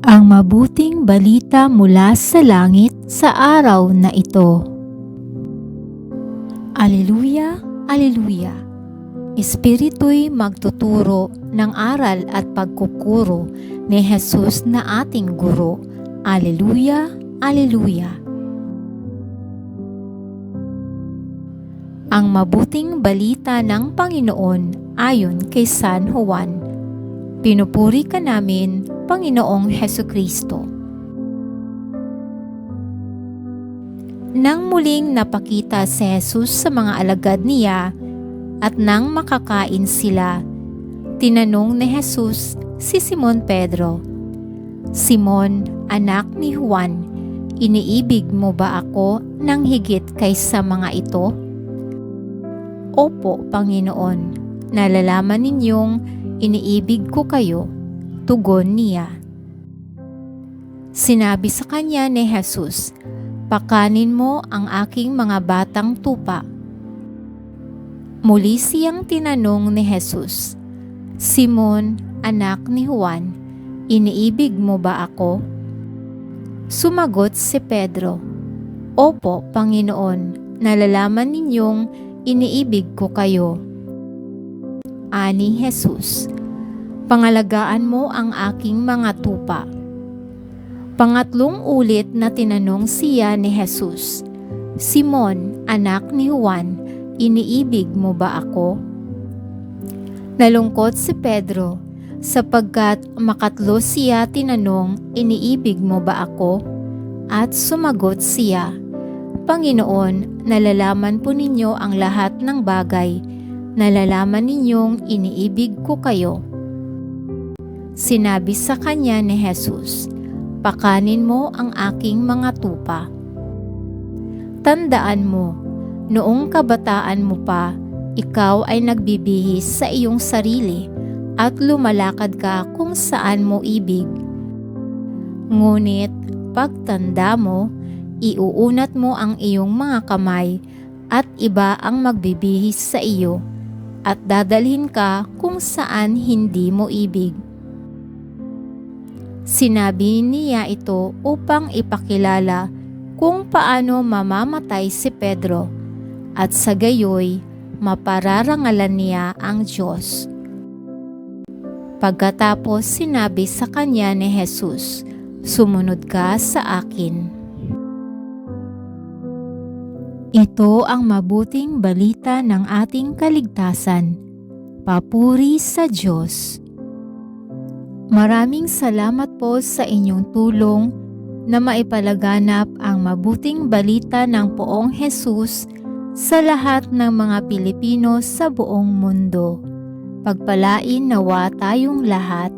Ang mabuting balita mula sa langit sa araw na ito. Aleluya, aleluya. Espiritu'y magtuturo ng aral at pagkukuro ni Jesus na ating guro. Aleluya, aleluya. Ang mabuting balita ng Panginoon ayon kay San Juan. Pinupuri ka namin, Panginoong Hesukristo. Nang muling napakita si Jesus sa mga alagad niya at nang makakain sila, tinanong ni Jesus si Simon Pedro, "Simon, anak ni Juan, iniibig mo ba ako ng higit kaysa mga ito?" "Opo, Panginoon, nalalaman ninyong iniibig ko kayo," tugon niya. Sinabi sa kanya ni Jesus, "Pakanin mo ang aking mga batang tupa." Muli siyang tinanong ni Jesus, "Simon, anak ni Juan, iniibig mo ba ako?" Sumagot si Pedro, "Opo, Panginoon, nalalaman ninyong iniibig ko kayo." Ani Jesus, "Pangalagaan mo ang aking mga tupa." Pangatlong ulit na tinanong siya ni Jesus, "Simon, anak ni Juan, iniibig mo ba ako?" Nalungkot si Pedro sapagkat makatlo siya tinanong, "Iniibig mo ba ako?" At sumagot siya, "Panginoon, nalalaman po ninyo ang lahat ng bagay. Nalalaman ninyong iniibig ko kayo." Sinabi sa kanya ni Jesus, "Pakanin mo ang aking mga tupa." Tandaan mo, noong kabataan mo pa, ikaw ay nagbibihis sa iyong sarili at lumalakad ka kung saan mo ibig. Ngunit pagtanda mo, iuunat mo ang iyong mga kamay at iba ang magbibihis sa iyo at dadalhin ka kung saan hindi mo ibig. Sinabi niya ito upang ipakilala kung paano mamamatay si Pedro at sa gayoy mapararangalan niya ang Diyos. Pagkatapos sinabi sa kanya ni Jesus, "Sumunod ka sa akin." Ito ang mabuting balita ng ating kaligtasan. Papuri sa Diyos. Maraming salamat po sa inyong tulong na maipalaganap ang mabuting balita ng Poong Jesus sa lahat ng mga Pilipino sa buong mundo. Pagpalain nawa tayong lahat.